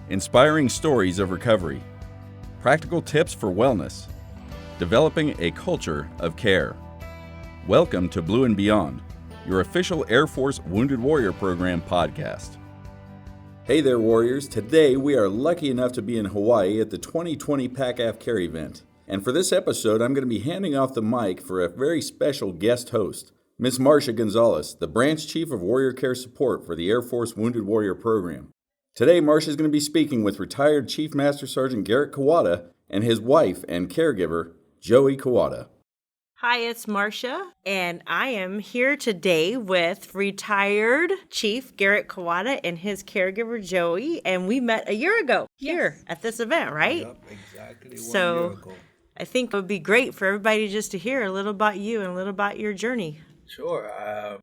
inspiring stories of recovery, practical tips for wellness, developing a culture of care. Welcome to Blue and Beyond, your official Air Force Wounded Warrior Program podcast. Hey there, Warriors. Today we are lucky enough to be in Hawaii at the 2020 PACAF Care event. And for this episode, I'm going to be handing off the mic for a very special guest host, Ms. Marsha Gonzales, the Branch Chief of Warrior Care Support for the Air Force Wounded Warrior Program. Today, Marsha is going to be speaking with retired Chief Master Sgt. Garrett Kuwada and his wife and caregiver, Joey Kuwada. Hi, it's Marsha, and I am here today with retired Chief Garrett Kuwada and his caregiver, Joey, and we met a year ago here at this event, right? Yep, exactly 1 So year ago. I think it would be great for everybody just to hear a little about you and a little about your journey. Sure.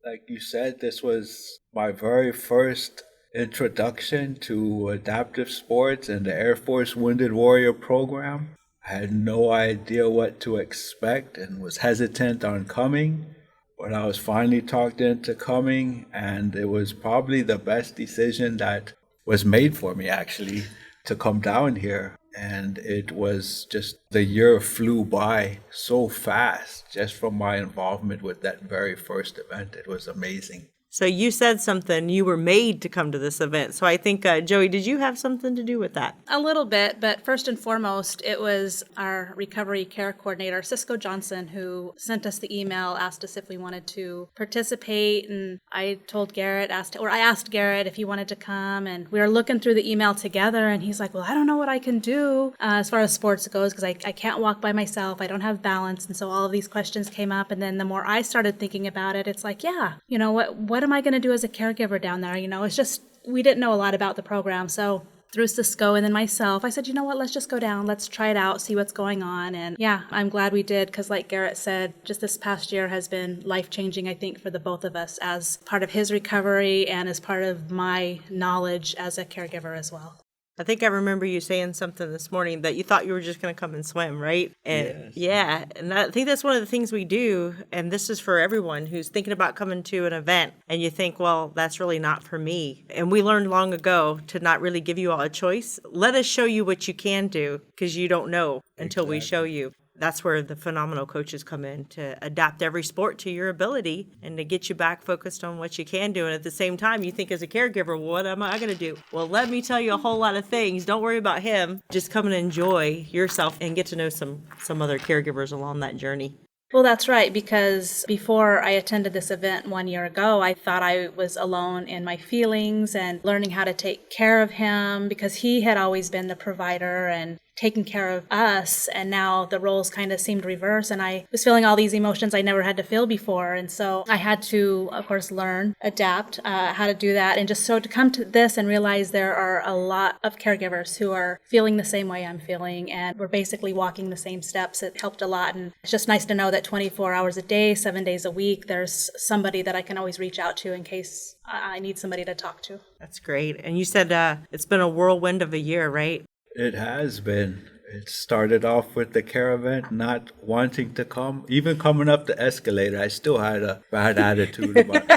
Like you said, this was my very first introduction to adaptive sports and the Air Force Wounded Warrior Program. I had no idea what to expect and was hesitant on coming, but I was finally talked into coming, and it was probably the best decision that was made for me, actually, to come down here. And it was just, the year flew by so fast just from my involvement with that very first event. It was amazing. So you said something, you were made to come to this event. So I think, Joey, did you have something to do with that? A little bit, but first and foremost, it was our recovery care coordinator, Cisco Johnson, who sent us the email, asked us if we wanted to participate. And I told Garrett, I asked Garrett if he wanted to come. And we were looking through the email together, and he's like, well, I don't know what I can do as far as sports goes, because I can't walk by myself. I don't have balance. And so all of these questions came up. And then the more I started thinking about it, it's like, yeah, you know, what am I going to do as a caregiver down there? You know, it's just, we didn't know a lot about the program. So through Cisco and then myself, I said, you know what, let's just go down. Let's try it out, see what's going on. And yeah, I'm glad we did, because like Garrett said, just this past year has been life-changing, I think, for the both of us as part of his recovery and as part of my knowledge as a caregiver as well. I think I remember you saying something this morning that you thought you were just going to come and swim, right? And Yes. yeah, and I think that's one of the things we do, and this is for everyone who's thinking about coming to an event, and you think, well, that's really not for me. And we learned long ago to not really give you all a choice. Let us show you what you can do, because you don't know until we show you. That's where the phenomenal coaches come in, to adapt every sport to your ability and to get you back focused on what you can do. And at the same time, you think as a caregiver, well, what am I going to do? Well, let me tell you a whole lot of things. Don't worry about him. Just come and enjoy yourself and get to know some other caregivers along that journey. Well, that's right, because before I attended this event 1 year ago, I thought I was alone in my feelings and learning how to take care of him, because he had always been the provider and taking care of us, and now the roles kind of seemed reversed, and I was feeling all these emotions I never had to feel before. And so I had to, of course, learn, adapt, how to do that. And just so to come to this and realize there are a lot of caregivers who are feeling the same way I'm feeling, and we're basically walking the same steps. It helped a lot. And it's just nice to know that 24 hours a day, 7 days a week, there's somebody that I can always reach out to in case I need somebody to talk to. That's great. And you said it's been a whirlwind of a year, right? It has been. It started off with the care event, not wanting to come. Even coming up the escalator, I still had a bad attitude about,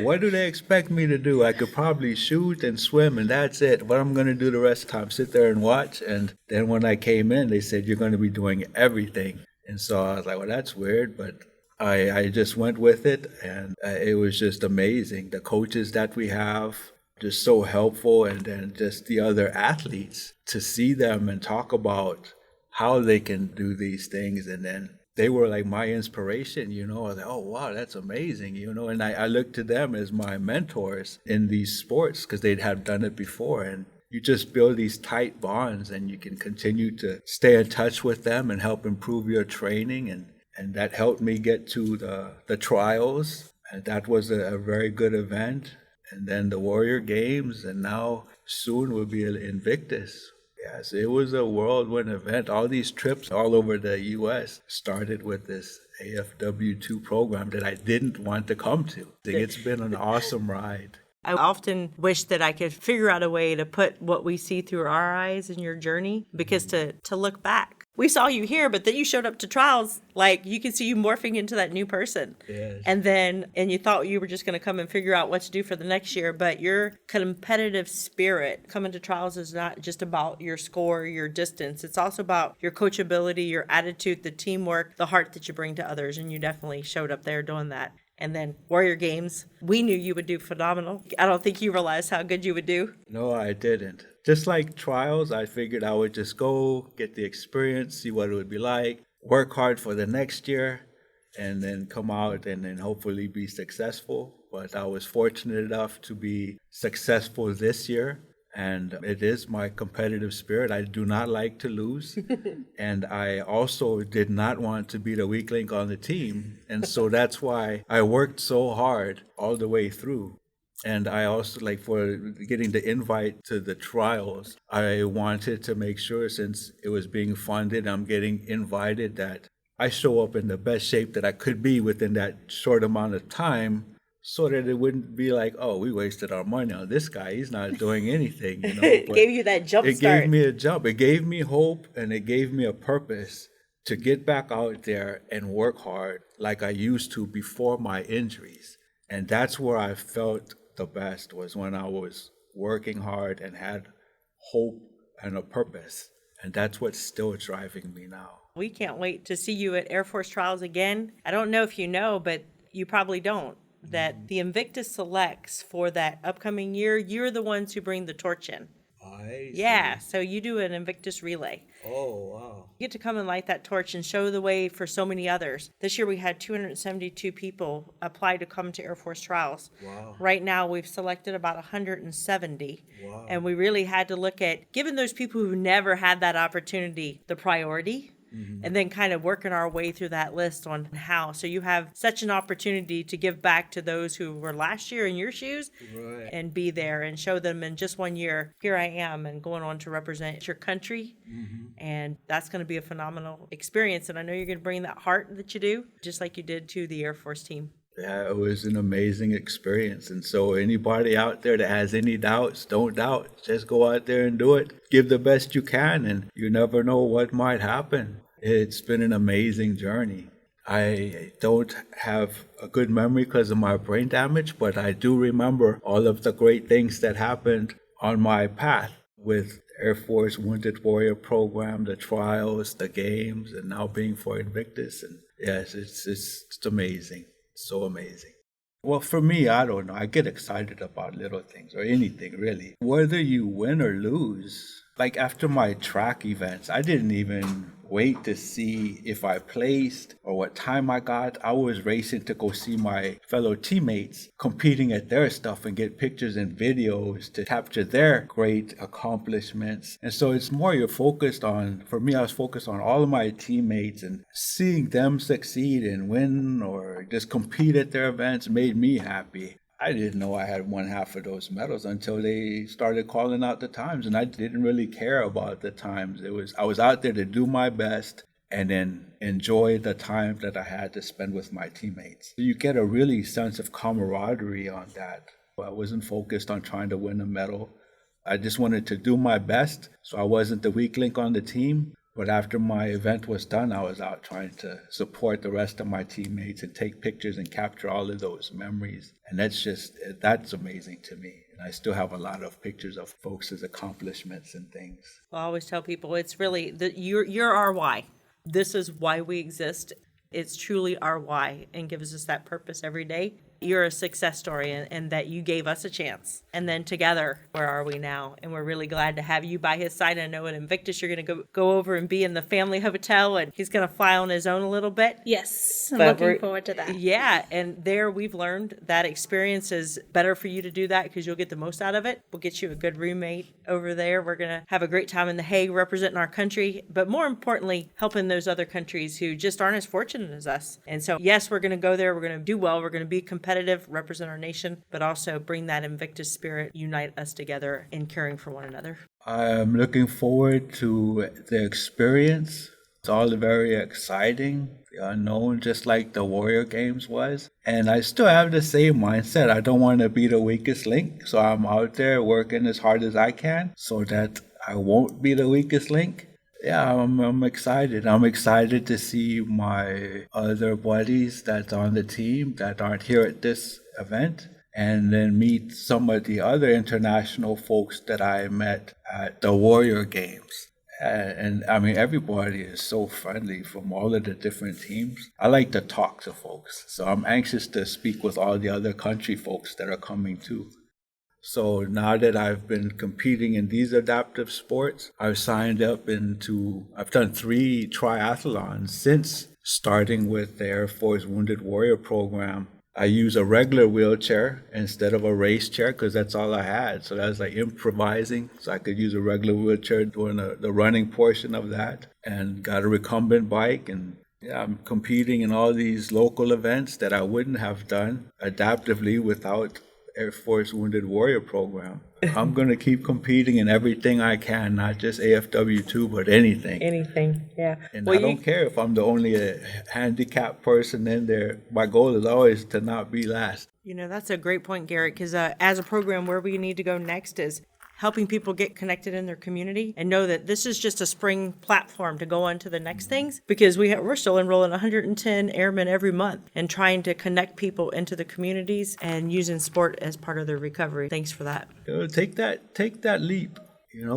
what do they expect me to do? I could probably shoot and swim, and that's it. What I'm going to do the rest of the time, sit there and watch. And then when I came in, they said, you're going to be doing everything. And so I was like, well, that's weird, but I just went with it, and it was just amazing. The coaches that we have, just so helpful, and then just the other athletes, to see them and talk about how they can do these things. And then they were like my inspiration, I was like, oh wow, that's amazing, and I looked to them as my mentors in these sports, because they'd have done it before. And you just build these tight bonds, and you can continue to stay in touch with them and help improve your training. And that helped me get to the trials, and that was a very good event. And then the Warrior Games, and now soon we'll be in Invictus. Yes, it was a whirlwind event. All these trips all over the U.S. started with this AFW2 program that I didn't want to come to. It's been an awesome ride. I often wish that I could figure out a way to put what we see through our eyes in your journey, because to look back We saw you here, but then you showed up to trials. Like, you can see you morphing into that new person. Yes. And you thought you were just going to come and figure out what to do for the next year. But your competitive spirit coming to trials is not just about your score, your distance. It's also about your coachability, your attitude, the teamwork, the heart that you bring to others. And you definitely showed up there doing that. And then Warrior Games, we knew you would do phenomenal. I don't think you realized how good you would do. No, I didn't. Just like trials, I figured I would just go, get the experience, see what it would be like, work hard for the next year, and then come out and then hopefully be successful. But I was fortunate enough to be successful this year. And it is my competitive spirit. I do not like to lose. And I also did not want to be the weak link on the team. And so that's why I worked so hard all the way through. And I also, like, for getting the invite to the trials, I wanted to make sure, since it was being funded, I'm getting invited, that I show up in the best shape that I could be within that short amount of time, so that it wouldn't be like, oh, we wasted our money on this guy. He's not doing anything, you know. It gave you that jump It start. gave me a jump. It gave me hope, and it gave me a purpose to get back out there and work hard like I used to before my injuries. And that's where I felt the best, was when I was working hard and had hope and a purpose. And that's what's still driving me now. We can't wait to see you at Air Force Trials again. I don't know if you know, but you probably don't, that the Invictus selects for that upcoming year, you're the ones who bring the torch in. I see. Yeah, so you do an Invictus relay. Oh, wow. You get to come and light that torch and show the way for so many others. This year we had 272 people apply to come to Air Force Trials. Wow. Right now we've selected about 170. Wow. And we really had to look at giving those people who never had that opportunity the priority. And then kind of working our way through that list on how. So you have such an opportunity to give back to those who were last year in your shoes, Right. and be there and show them in just 1 year, here I am, and going on to represent your country. And that's going to be a phenomenal experience. And I know you're going to bring that heart that you do, just like you did to the Air Force team. Yeah, it was an amazing experience. And so anybody out there that has any doubts, don't doubt. Just go out there and do it. Give the best you can, and you never know what might happen. It's been an amazing journey. I don't have a good memory because of my brain damage, but I do remember all of the great things that happened on my path with Air Force Wounded Warrior Program, the trials, the games, and now being for Invictus. And yes, it's amazing. So amazing. Well, for me, I don't know. I get excited about little things or anything, really. Whether you win or lose, like after my track events, I didn't even wait to see if I placed or what time I got. I was racing to go see my fellow teammates competing at their stuff and get pictures and videos to capture their great accomplishments. And so it's more you're focused on, for me, I was focused on all of my teammates, and seeing them succeed and win or just compete at their events made me happy. I didn't know I had won half of those medals until they started calling out the times, and I didn't really care about the times. I was out there to do my best and then enjoy the time that I had to spend with my teammates. You get a really sense of camaraderie on that. I wasn't focused on trying to win a medal. I just wanted to do my best, so I wasn't the weak link on the team. But after my event was done, I was out trying to support the rest of my teammates and take pictures and capture all of those memories. And that's amazing to me. And I still have a lot of pictures of folks' accomplishments and things. I always tell people it's really, you're our why. This is why we exist. It's truly our why, and gives us that purpose every day. You're a success story, and that you gave us a chance. And then together, where are we now? And we're really glad to have you by his side. I know at Invictus you're going to go over and be in the family hotel, and he's going to fly on his own a little bit. Yes, I'm But looking forward to that. Yeah, and there we've learned that experience is better for you to do that because you'll get the most out of it. We'll get you a good roommate over there. We're going to have a great time in The Hague representing our country, but more importantly, helping those other countries who just aren't as fortunate as us. And so, yes, we're going to go there. We're going to do well. We're going to be competitive, represent our nation, but also bring that Invictus spirit, unite us together in caring for one another. I'm looking forward to the experience. It's all very exciting, the unknown, just like the Warrior Games was. And I still have the same mindset. I don't want to be the weakest link, so I'm out there working as hard as I can so that I won't be the weakest link. Yeah, I'm excited. I'm excited to see my other buddies that's on the team that aren't here at this event, and then meet some of the other international folks that I met at the Warrior Games. And I mean, everybody is so friendly from all of the different teams. I like to talk to folks, so I'm anxious to speak with all the other country folks that are coming too. So now that I've been competing in these adaptive sports, I've done 3 triathlons since starting with the Air Force Wounded Warrior program. I use a regular wheelchair instead of a race chair because that's all I had. So that was like improvising. So I could use a regular wheelchair during the running portion of that, and got a recumbent bike. And yeah, I'm competing in all these local events that I wouldn't have done adaptively without Air Force Wounded Warrior program. I'm going to keep competing in everything I can, not just AFW2, but anything. Anything, yeah. And I don't care if I'm the only handicapped person in there. My goal is always to not be last. You know, that's a great point, Garrett, because as a program, where we need to go next is helping people get connected in their community and know that this is just a spring platform to go on to the next things, because we're still enrolling 110 airmen every month and trying to connect people into the communities and using sport as part of their recovery. Thanks for that. Take that leap.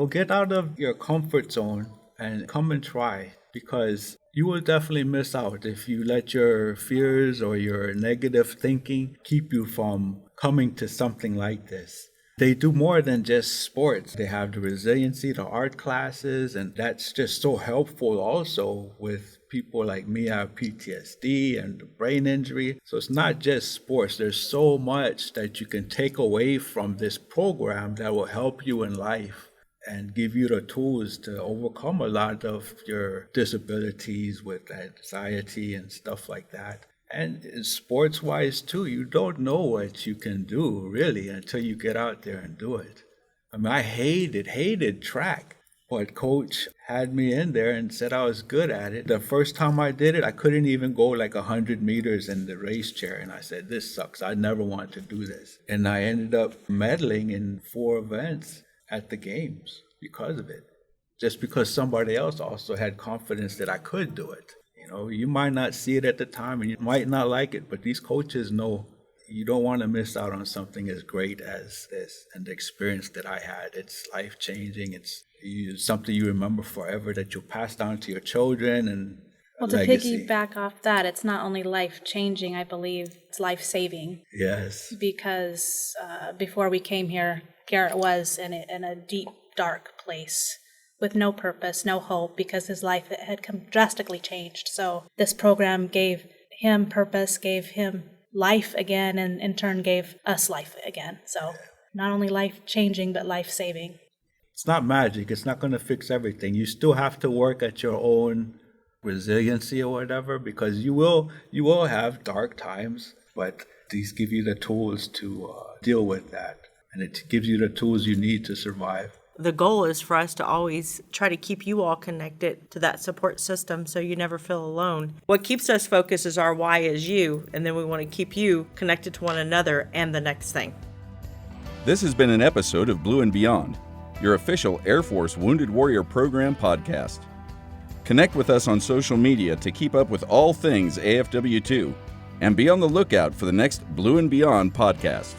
Get out of your comfort zone and come and try, because you will definitely miss out if you let your fears or your negative thinking keep you from coming to something like this. They do more than just sports. They have the resiliency, the art classes, and that's just so helpful also with people like me. I have PTSD and brain injury. So it's not just sports. There's so much that you can take away from this program that will help you in life and give you the tools to overcome a lot of your disabilities with anxiety and stuff like that. And sports-wise, too, you don't know what you can do, really, until you get out there and do it. I mean, I hated track, but Coach had me in there and said I was good at it. The first time I did it, I couldn't even go like 100 meters in the race chair, and I said, this sucks. I never want to do this. And I ended up medaling in 4 events at the games because of it, just because somebody else also had confidence that I could do it. You might not see it at the time and you might not like it, but these coaches know you don't want to miss out on something as great as this. And the experience that I had, it's life-changing. It's something you remember forever that you'll pass down to your children and to piggyback off that, it's not only life-changing, I believe, it's life-saving. Yes. Because before we came here, Garrett was in a deep, dark place with no purpose, no hope, because his life had drastically changed. So this program gave him purpose, gave him life again, and in turn gave us life again. So not only life-changing, but life-saving. It's not magic. It's not going to fix everything. You still have to work at your own resiliency or whatever, because you will have dark times, but these give you the tools to deal with that. And it gives you the tools you need to survive. The goal is for us to always try to keep you all connected to that support system so you never feel alone. What keeps us focused is our why is you, and then we want to keep you connected to one another and the next thing. This has been an episode of Blue and Beyond, your official Air Force Wounded Warrior Program podcast. Connect with us on social media to keep up with all things AFW2, and be on the lookout for the next Blue and Beyond podcast.